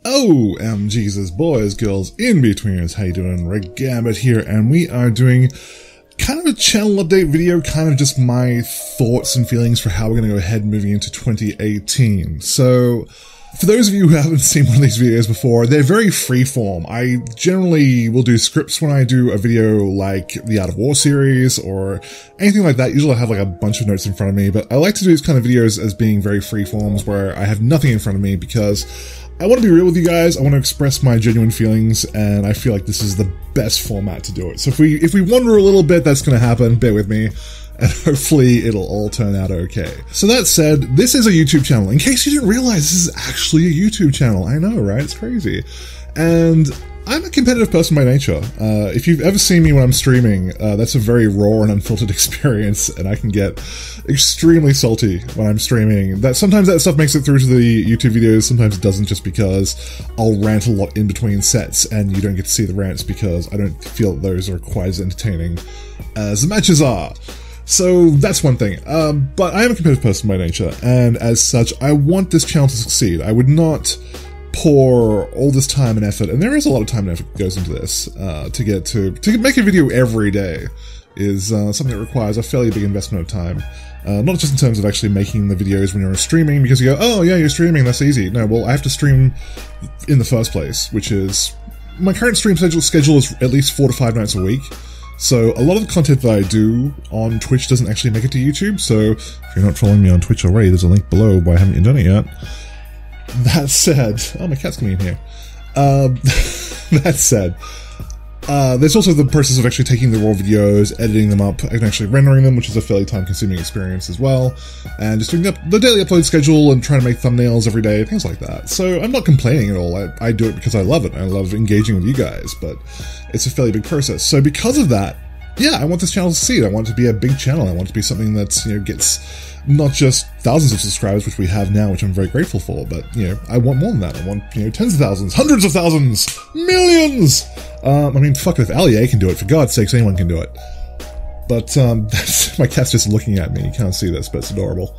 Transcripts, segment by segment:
OMG's boys, girls, in-betweeners, how you doing? Regambit here, and we are doing kind of a channel update video, kind of just my thoughts and feelings for how we're going to go ahead moving into 2018. So, for those of you who haven't seen one of these videos before, they're very freeform. I generally will do scripts when I do a video like the Art of War series or anything like that. Usually I have like a bunch of notes in front of me, but I like to do these kind of videos as being very freeforms where I have nothing in front of me because I want to be real with you guys. I want to express my genuine feelings, and I feel like this is the best format to do it. So if we wander a little bit, that's going to happen. Bear with me. And hopefully it'll all turn out okay. So that said, this is a YouTube channel. In case you didn't realize, this is actually a YouTube channel. I know, right? It's crazy. And I'm a competitive person by nature. If you've ever seen me when I'm streaming, that's a very raw and unfiltered experience, and I can get extremely salty when I'm streaming. Sometimes that stuff makes it through to the YouTube videos, sometimes it doesn't, just because I'll rant a lot in between sets, and you don't get to see the rants because I don't feel that those are quite as entertaining as the matches are. So that's one thing, but I am a competitive person by nature, and as such, I want this channel to succeed. I would not pour all this time and effort, and there is a lot of time and effort that goes into this, to make a video every day is something that requires a fairly big investment of time. Not just in terms of actually making the videos when you're streaming, because you go, oh yeah, you're streaming, that's easy. No, well, I have to stream in the first place, which is, my current stream schedule is at least 4 to 5 nights a week. So a lot of the content that I do on Twitch doesn't actually make it to YouTube, so if you're not following me on Twitch already, there's a link below, but I haven't done it yet. That said, oh, my cat's coming in here. That said, there's also the process of actually taking the raw videos, editing them up, and actually rendering them, which is a fairly time-consuming experience as well, and just doing the daily upload schedule and trying to make thumbnails every day, things like that. So I'm not complaining at all. I do it because I love it. I love engaging with you guys, but it's a fairly big process. So because of that, yeah, I want this channel to succeed. I want it to be a big channel. I want it to be something that's, gets not just thousands of subscribers, which we have now, which I'm very grateful for, but, I want more than that. I want, tens of thousands, hundreds of thousands, millions! I mean, fuck it, if Ali A can do it, for God's sakes, anyone can do it. But, my cat's just looking at me. You can't see this, but it's adorable.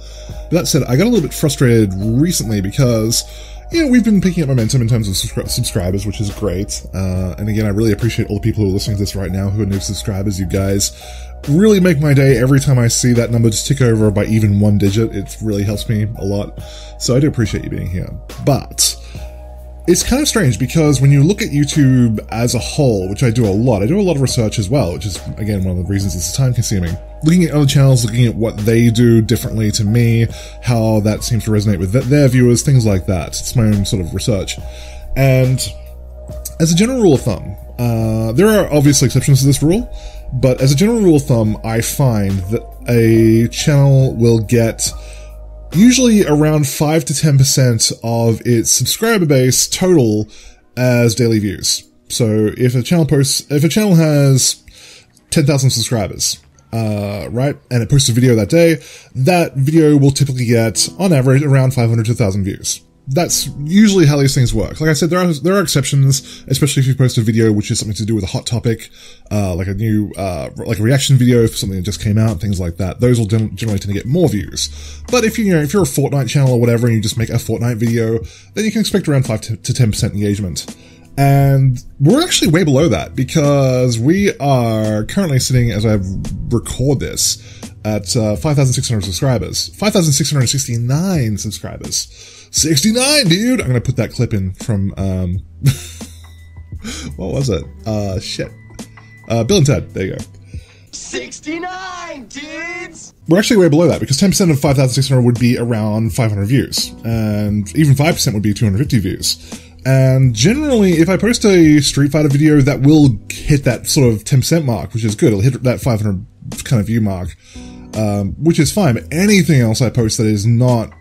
But that said, I got a little bit frustrated recently because, we've been picking up momentum in terms of subscribers, which is great. And again, I really appreciate all the people who are listening to this right now who are new subscribers. You guys really make my day every time I see that number just tick over by even 1 digit. It really helps me a lot. So I do appreciate you being here. But it's kind of strange because when you look at YouTube as a whole, which I do a lot of research as well, which is, again, one of the reasons it's time consuming. Looking at other channels, looking at what they do differently to me, how that seems to resonate with their viewers, things like that. It's my own sort of research. And as a general rule of thumb, there are obviously exceptions to this rule, but as a general rule of thumb, I find that a channel will get usually around 5 to 10% of its subscriber base total as daily views. So if a channel has 10,000 subscribers, right, and it posts a video that day, that video will typically get, on average, around 500 to 1,000 views. That's usually how these things work. Like I said, there are exceptions, especially if you post a video which is something to do with a hot topic, like a new, like a reaction video for something that just came out, things like that. Those will generally tend to get more views. But if you're a Fortnite channel or whatever and you just make a Fortnite video, then you can expect around 5 to 10% engagement. And we're actually way below that because we are currently sitting, as I record this, at 5,600 subscribers. 5,669 subscribers. 69, dude! I'm gonna put that clip in from, what was it? Shit. Bill and Ted. There you go. 69, dudes! We're actually way below that, because 10% of 5,600 would be around 500 views. And even 5% would be 250 views. And generally, if I post a Street Fighter video, that will hit that sort of 10% mark, which is good. It'll hit that 500 kind of view mark, which is fine. But anything else I post that is not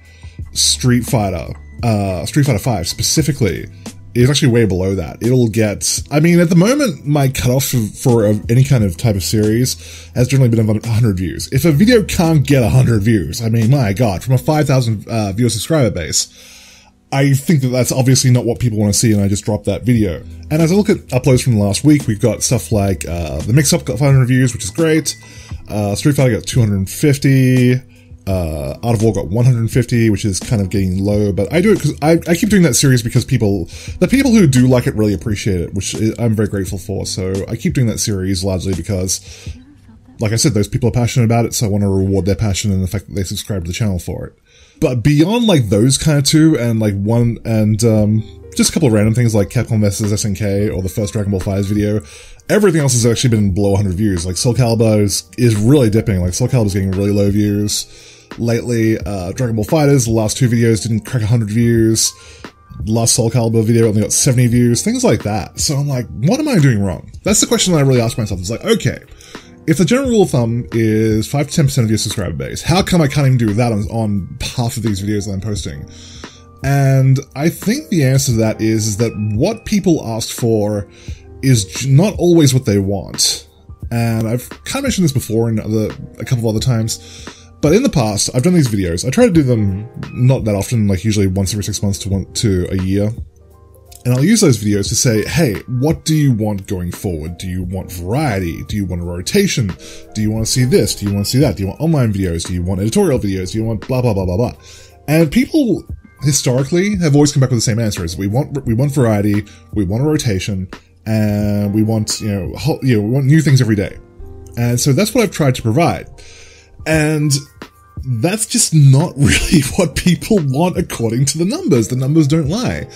Street Fighter 5 specifically, is actually way below that. It'll get, I mean, at the moment, my cutoff for any kind of type of series has generally been about 100 views. If a video can't get 100 views, I mean, my God, from a 5,000 viewer subscriber base, I think that that's obviously not what people want to see, and I just dropped that video. And as I look at uploads from last week, we've got stuff like, the Mix-Up got 500 views, which is great. Street Fighter got 250. Art of War got 150, which is kind of getting low, but I do it because I keep doing that series because the people who do like it really appreciate it, which I'm very grateful for. So I keep doing that series largely because, like I said, those people are passionate about it, so I want to reward their passion and the fact that they subscribe to the channel for it. But beyond like those kind of two, and like one, and just a couple of random things like Capcom vs SNK or the first Dragon Ball FighterZ video, everything else has actually been below 100 views. Like Soul Calibur is really dipping. Like Soul Calibur is getting really low views lately. Dragon Ball FighterZ, the last two videos didn't crack 100 views. Last Soul Calibur video only got 70 views, things like that. So I'm like, what am I doing wrong? That's the question that I really ask myself. It's like, okay, if the general rule of thumb is 5 to 10% of your subscriber base, how come I can't even do that on half of these videos that I'm posting? And I think the answer to that is that what people asked for is not always what they want. And I've kind of mentioned this before in a couple of other times, but in the past, I've done these videos. I try to do them not that often, like usually once every 6 months to a year. And I'll use those videos to say, hey, what do you want going forward? Do you want variety? Do you want a rotation? Do you want to see this? Do you want to see that? Do you want online videos? Do you want editorial videos? Do you want blah, blah, blah, blah, blah? And people historically have always come back with the same answer: is we want variety, we want a rotation, and we want, we want new things every day. And so that's what I've tried to provide. And that's just not really what people want according to the numbers. The numbers don't lie.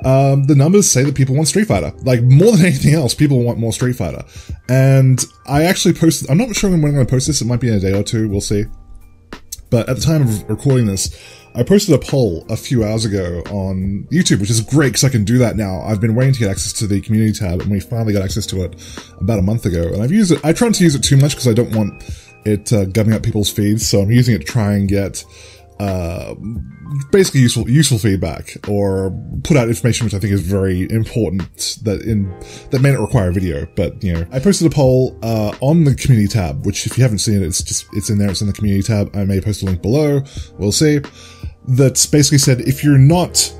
The numbers say that people want Street Fighter. Like, more than anything else, people want more Street Fighter. And I actually posted, I'm not sure when I'm going to post this, it might be in a day or two, we'll see. But at the time of recording this, I posted a poll a few hours ago on YouTube, which is great because I can do that now. I've been waiting to get access to the community tab, and we finally got access to it about a month ago. And I've used it, I try not to use it too much because I don't want it gumming up people's feeds, so I'm using it to try and get basically useful feedback, or put out information which I think is very important that may not require a video. But I posted a poll on the community tab, which if you haven't seen it, it's in there. It's in the community tab. I may post a link below. We'll see. That's basically said, if you're not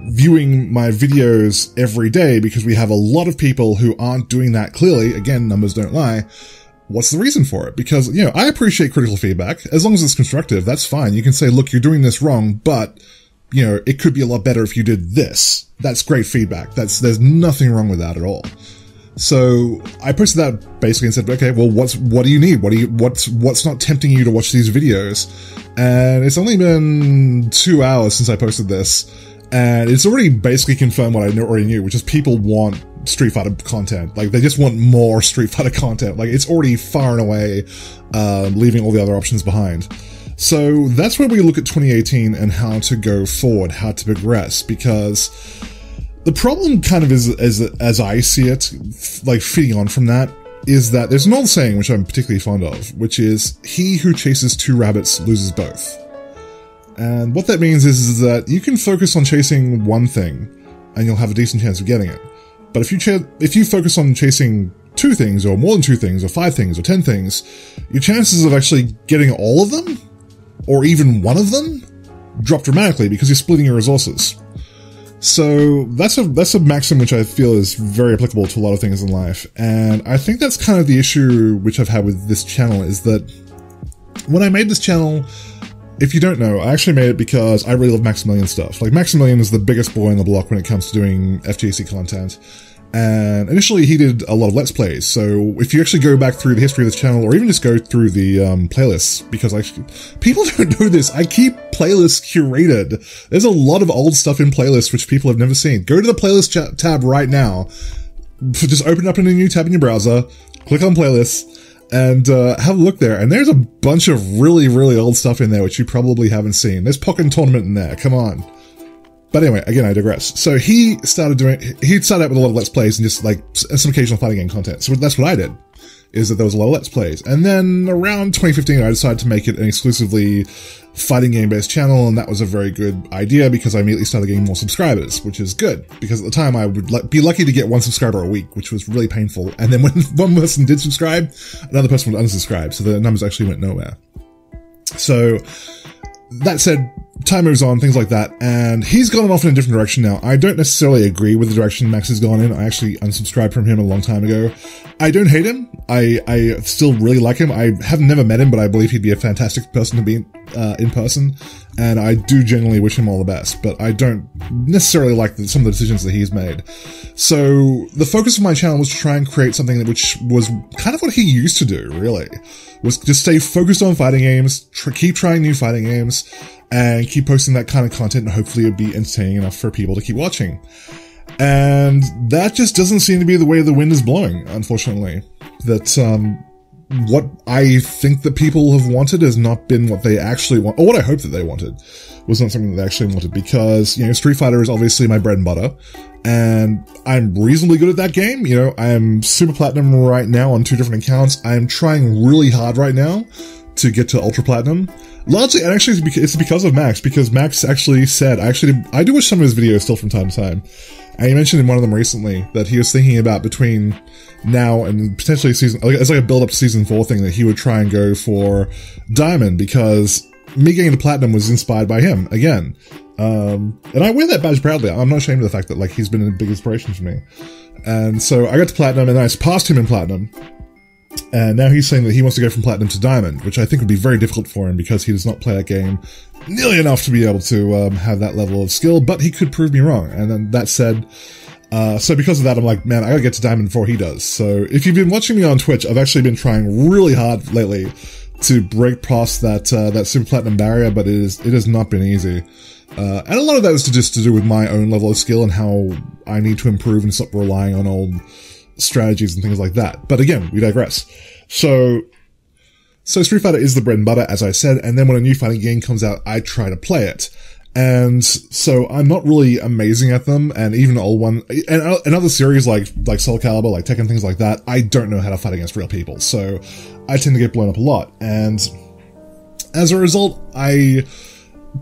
viewing my videos every day, because we have a lot of people who aren't doing that clearly, again, numbers don't lie, what's the reason for it? Because, I appreciate critical feedback. As long as it's constructive, that's fine. You can say, look, you're doing this wrong, but, it could be a lot better if you did this. That's great feedback. There's nothing wrong with that at all. So I posted that basically and said, okay, well, what do you need? What's not tempting you to watch these videos? And it's only been 2 hours since I posted this, and it's already basically confirmed what I already knew, which is people want Street Fighter content. Like, they just want more Street Fighter content. Like, it's already far and away leaving all the other options behind. So that's where we look at 2018 and how to go forward, how to progress, because the problem kind of is, as I see it, like feeding on from that, is that there's an old saying which I'm particularly fond of, which is, he who chases two rabbits loses both. And what that means is that you can focus on chasing one thing and you'll have a decent chance of getting it. But if you focus on chasing two things, or more than two things, or 5 things, or 10 things, your chances of actually getting all of them, or even one of them, drop dramatically because you're splitting your resources. So that's a maxim which I feel is very applicable to a lot of things in life. And I think that's kind of the issue which I've had with this channel, is that when I made this channel, if you don't know, I actually made it because I really love Maximilian stuff. Like, Maximilian is the biggest boy on the block when it comes to doing FGC content. And initially he did a lot of Let's Plays, so if you actually go back through the history of this channel, or even just go through the playlists, because people don't know this, I keep playlists curated. There's a lot of old stuff in playlists which people have never seen. Go to the playlist tab right now, just open up in a new tab in your browser, click on playlists, and have a look there, and there's a bunch of really, really old stuff in there which you probably haven't seen. There's Pokken Tournament in there, come on. But anyway, again, I digress. So he started out with a lot of Let's Plays and just like some occasional fighting game content. So that's what I did, is that there was a lot of Let's Plays. And then around 2015, I decided to make it an exclusively fighting game based channel. And that was a very good idea because I immediately started getting more subscribers, which is good. Because at the time I would be lucky to get 1 subscriber a week, which was really painful. And then when one person did subscribe, another person would unsubscribe. So the numbers actually went nowhere. So that said, time moves on, things like that, and he's gone off in a different direction now. I don't necessarily agree with the direction Max has gone in. I actually unsubscribed from him a long time ago. I don't hate him. I still really like him. I have never met him, but I believe he'd be a fantastic person to be in person, and I do genuinely wish him all the best, but I don't necessarily like some of the decisions that he's made. So the focus of my channel was to try and create something which was kind of what he used to do, really, was just stay focused on fighting games, keep trying new fighting games, and keep posting that kind of content, and hopefully it'd be entertaining enough for people to keep watching. And that just doesn't seem to be the way the wind is blowing, unfortunately. That, what I think that people have wanted has not been what they actually want, or what I hope that they wanted was not something that they actually wanted, because, you know, Street Fighter is obviously my bread and butter, and I'm reasonably good at that game. You know, I'm Super Platinum right now on 2 different accounts. I'm trying really hard right now to get to Ultra Platinum. Largely, and actually, it's because of Max, because Max actually said, I do watch some of his videos still from time to time, and he mentioned in one of them recently that he was thinking about between now and potentially it's like a build-up to Season 4 thing, that he would try and go for Diamond, because me getting to Platinum was inspired by him, again. And I wear that badge proudly. I'm not ashamed of the fact that, like, he's been a big inspiration for me. And so I got to Platinum, and I surpassed him in Platinum. And now he's saying that he wants to go from Platinum to Diamond, which I think would be very difficult for him, because he does not play that game nearly enough to be able to have that level of skill, but he could prove me wrong. And then that said, so because of that, I'm like, man, I gotta get to Diamond before he does. So if you've been watching me on Twitch, I've actually been trying really hard lately to break past that Super Platinum barrier, but it has not been easy. And a lot of that is just to do with my own level of skill and how I need to improve and stop relying on old strategies and things like that. But again, we digress. So Street Fighter is the bread and butter, as I said, and then when a new fighting game comes out, I try to play it. And so I'm not really amazing at them, and even the old one, and other series like Soul Calibur, like Tekken, things like that, I don't know how to fight against real people, so I tend to get blown up a lot. And as a result, I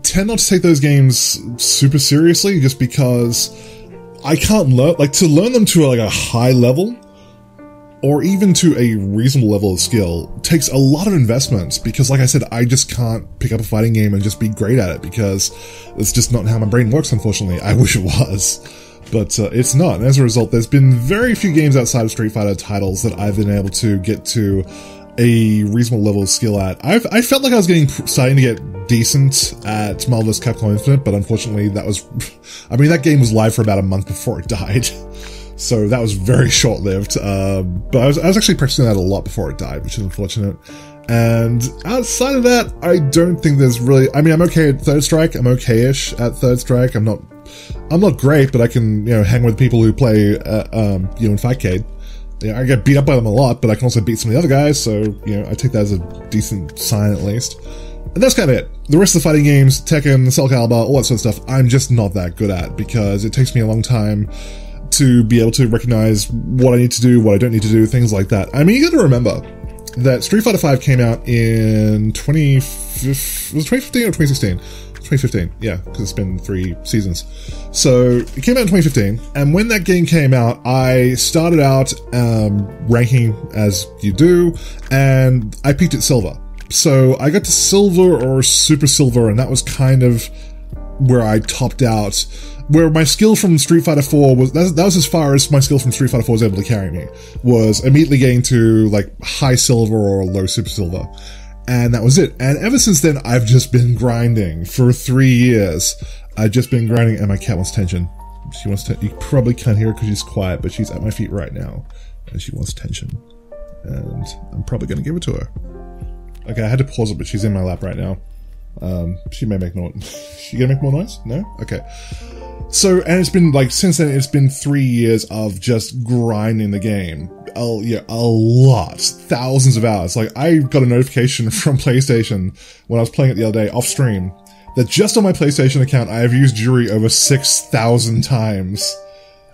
tend not to take those games super seriously, just because I can't to learn them to a high level, or even to a reasonable level of skill, takes a lot of investment, because, like I said, I just can't pick up a fighting game and just be great at it, because it's just not how my brain works, unfortunately. I wish it was, but it's not. And as a result, there's been very few games outside of Street Fighter titles that I've been able to get to a reasonable level of skill at. I felt like I was starting to get decent at Marvel vs. Capcom Infinite, but unfortunately that was, I mean, that game was live for about a month before it died. So that was very short-lived, but I was actually practicing that a lot before it died, which is unfortunate. And outside of that, I don't think there's really, I mean, I'm okay at Third Strike, I'm okay-ish at Third Strike, I'm not great, but I can, you know, hang with people who play, you know, in Fightcade. You know, I get beat up by them a lot, but I can also beat some of the other guys, so, you know, I take that as a decent sign at least. And that's kind of it. The rest of the fighting games, Tekken, Soul Calibur, all that sort of stuff, I'm just not that good at, because it takes me a long time to be able to recognize what I need to do, what I don't need to do, things like that. I mean, you gotta remember that Street Fighter V came out in 2015 or 2016? 2015, yeah, because it's been 3 seasons. So, it came out in 2015, and when that game came out, I started out ranking as you do, and I peaked at Silver. So, I got to Silver or Super Silver, and that was kind of where I topped out. Where my skill from Street Fighter 4 was, that was as far as my skill from Street Fighter 4 was able to carry me, was immediately getting to, like, high silver or low super silver. And that was it. And ever since then, I've just been grinding. For 3 years, I've just been grinding, and my cat wants attention. She wants to, you probably can't hear her because she's quiet, but she's at my feet right now, and she wants attention. And I'm probably gonna give it to her. Okay, I had to pause it, but she's in my lap right now. She may make noise. She gonna make more noise? No? Okay. So, and it's been, like, since then, it's been 3 years of just grinding the game. A lot. Thousands of hours. Like, I got a notification from PlayStation when I was playing it the other day, off stream, that just on my PlayStation account, I have used Juri over 6,000 times.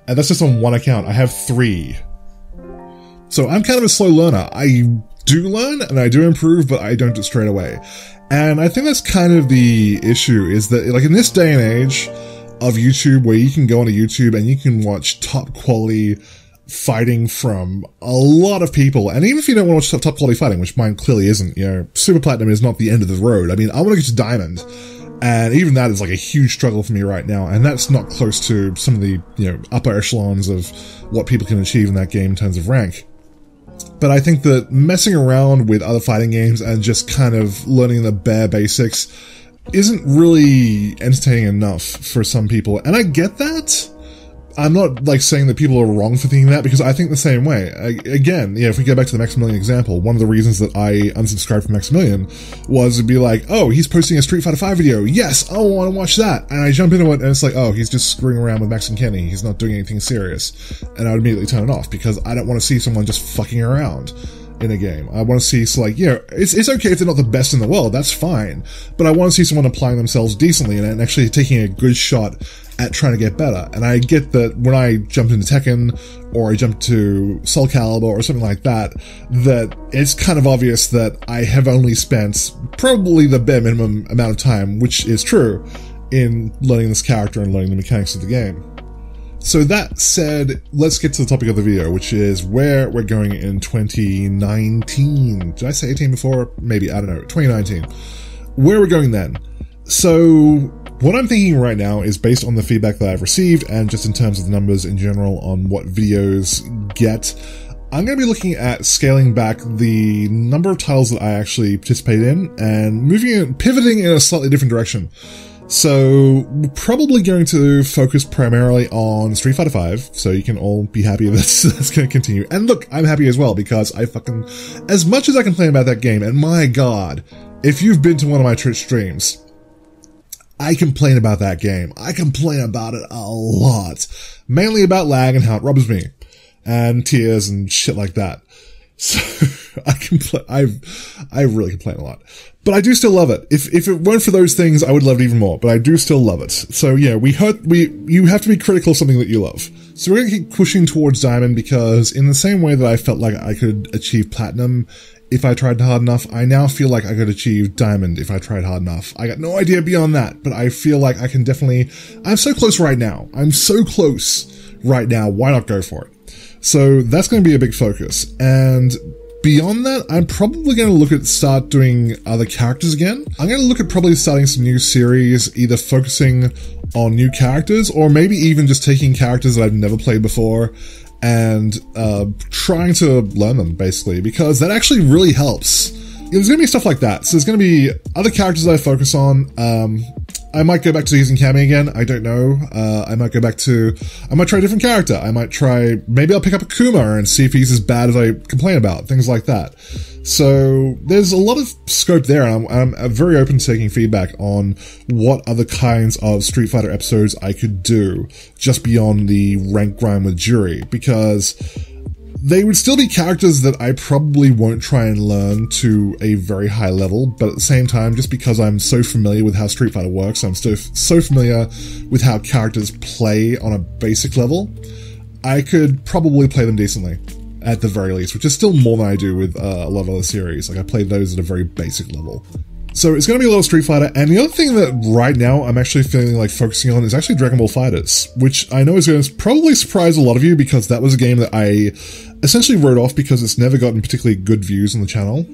And that's just on one account. I have 3. So I'm kind of a slow learner. I do learn, and I do improve, but I don't do it straight away. And I think that's kind of the issue, is that, like, in this day and age of YouTube, where you can go onto YouTube and you can watch top quality fighting from a lot of people, and even if you don't want to watch top quality fighting, which mine clearly isn't, you know, Super Platinum is not the end of the road. I mean, I want to get to Diamond, and even that is like a huge struggle for me right now, and that's not close to some of the, you know, upper echelons of what people can achieve in that game in terms of rank. But I think that messing around with other fighting games and just kind of learning the bare basics isn't really entertaining enough for some people. And I get that. I'm not like saying that people are wrong for thinking that, because I think the same way. Again, if we go back to the Maximilian example, one of the reasons that I unsubscribed from Maximilian was to be like, oh, he's posting a Street Fighter V video. Yes, I want to watch that. And I jump into it and it's like, oh, he's just screwing around with Max and Kenny. He's not doing anything serious. And I would immediately turn it off because I don't want to see someone just fucking around in a game. I want to see, so like, it's okay if they're not the best in the world, that's fine. But I want to see someone applying themselves decently and actually taking a good shot at trying to get better. And I get that when I jumped into Tekken, or I jumped to Soul Calibur, or something like that, that it's kind of obvious that I have only spent probably the bare minimum amount of time, which is true, in learning this character and learning the mechanics of the game. So that said, let's get to the topic of the video, which is where we're going in 2019. Did I say 18 before? Maybe, I don't know, 2019. Where we're going then. So what I'm thinking right now is based on the feedback that I've received and just in terms of the numbers in general on what videos get. I'm going to be looking at scaling back the number of titles that I actually participate in and pivoting in a slightly different direction. So we're probably going to focus primarily on Street Fighter V, so you can all be happy that's going to continue. And look, I'm happy as well, because as much as I complain about that game, and my god, if you've been to one of my Twitch streams, I complain about that game. I complain about it a lot. Mainly about lag and how it robs me. And tears and shit like that. So, I really complain a lot. But I do still love it. If it weren't for those things, I would love it even more. But I do still love it. So yeah, you have to be critical of something that you love. So we're gonna keep pushing towards Diamond, because in the same way that I felt like I could achieve Platinum if I tried hard enough, I now feel like I could achieve Diamond if I tried hard enough. I got no idea beyond that, but I feel like I can definitely... I'm so close right now. I'm so close right now. Why not go for it? So that's going to be a big focus. And beyond that, I'm probably going to start doing other characters again. I'm going to look at probably starting some new series, either focusing on new characters, or maybe even just taking characters that I've never played before and trying to learn them, basically, because that actually really helps. There's going to be stuff like that. So there's going to be other characters that I focus on. I might go back to using Cammy again. I don't know. I might try a different character. Maybe I'll pick up Akuma and see if he's as bad as I complain about. Things like that. So there's a lot of scope there, and I'm very open to taking feedback on what other kinds of Street Fighter episodes I could do just beyond the rank grind with Juri, because they would still be characters that I probably won't try and learn to a very high level, but at the same time, just because I'm so familiar with how Street Fighter works, I'm so familiar with how characters play on a basic level, I could probably play them decently, at the very least, which is still more than I do with a lot of other series. Like, I played those at a very basic level. So it's going to be a lot of Street Fighter, and the other thing that right now I'm actually feeling like focusing on is actually Dragon Ball FighterZ, which I know is going to probably surprise a lot of you, because that was a game that I essentially wrote off because it's never gotten particularly good views on the channel.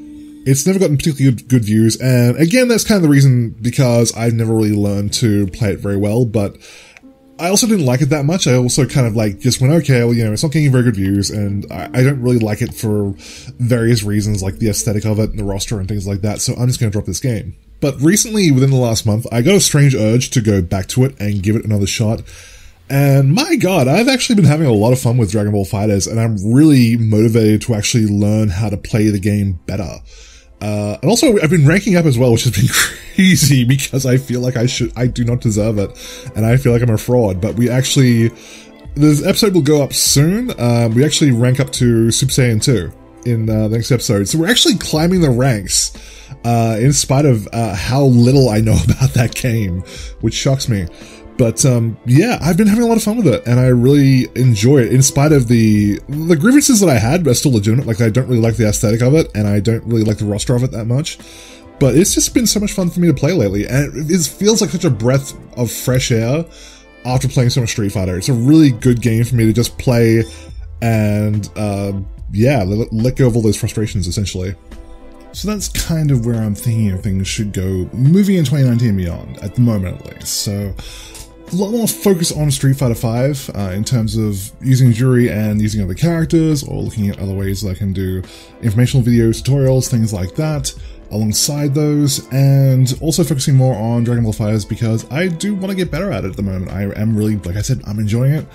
It's never gotten particularly good views, and again, that's kind of the reason, because I've never really learned to play it very well, but I also didn't like it that much. I also kind of like just went, okay, well, it's not getting very good views, and I don't really like it for various reasons, like the aesthetic of it and the roster and things like that, so I'm just going to drop this game. But recently, within the last month, I got a strange urge to go back to it and give it another shot. And my god, I've actually been having a lot of fun with Dragon Ball FighterZ, and I'm really motivated to actually learn how to play the game better. And also, I've been ranking up as well, which has been crazy, because I feel like I do not deserve it, and I feel like I'm a fraud, but this episode will go up soon. We actually rank up to Super Saiyan 2 in the next episode, so we're actually climbing the ranks, in spite of how little I know about that game, which shocks me. But yeah, I've been having a lot of fun with it, and I really enjoy it, in spite of the grievances that I had are still legitimate. Like, I don't really like the aesthetic of it, and I don't really like the roster of it that much. But it's just been so much fun for me to play lately, and it feels like such a breath of fresh air after playing so much Street Fighter. It's a really good game for me to just play and, yeah, let go of all those frustrations, essentially. So that's kind of where I'm thinking things should go moving in 2019 and beyond, at the moment at least. So a lot more focus on Street Fighter V in terms of using Juri and using other characters, or looking at other ways that I can do informational videos, tutorials, things like that alongside those, and also focusing more on Dragon Ball FighterZ because I do want to get better at it at the moment. I am really, like I said, I'm enjoying it.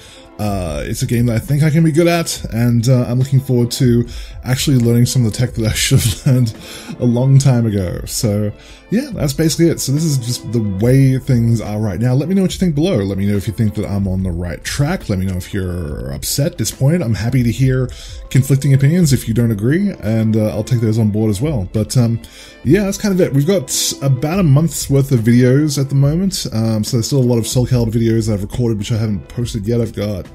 It's a game that I think I can be good at, and I'm looking forward to actually learning some of the tech that I should have learned a long time ago. So yeah, that's basically it. So this is just the way things are right now. Let me know what you think below. Let me know if you think that I'm on the right track. Let me know if you're upset, disappointed. I'm happy to hear conflicting opinions if you don't agree, and I'll take those on board as well. But yeah, that's kind of it. We've got about a month's worth of videos at the moment, so there's still a lot of Soul Calibur videos that I've recorded which I haven't posted yet. I've got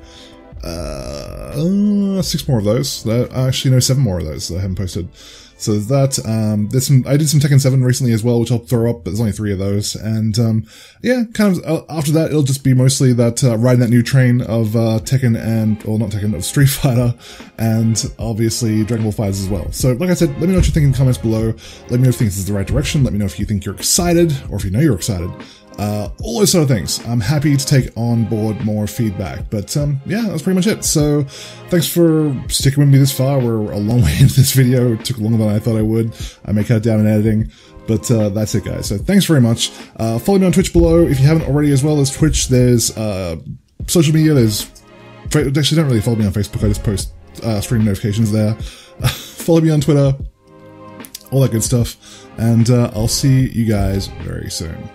6 more of those. Actually, no, 7 more of those that I haven't posted. So that, I did some Tekken 7 recently as well, which I'll throw up, but there's only 3 of those. And, yeah, kind of, after that, it'll just be mostly that, riding that new train of, Tekken or not Tekken, of Street Fighter, and obviously Dragon Ball FighterZ as well. So, like I said, let me know what you think in the comments below. Let me know if you think this is the right direction. Let me know if you think you're excited, or if you know you're excited. All those sort of things. I'm happy to take on board more feedback, but yeah, that's pretty much it. So thanks for sticking with me this far. We're a long way into this video. It took longer than I thought I would. I may cut it down in editing, but that's it, guys. So thanks very much. Follow me on Twitch below if you haven't already as well. There's Twitch, there's social media, there's... Actually, don't really follow me on Facebook. I just post stream notifications there. Follow me on Twitter, all that good stuff, and I'll see you guys very soon.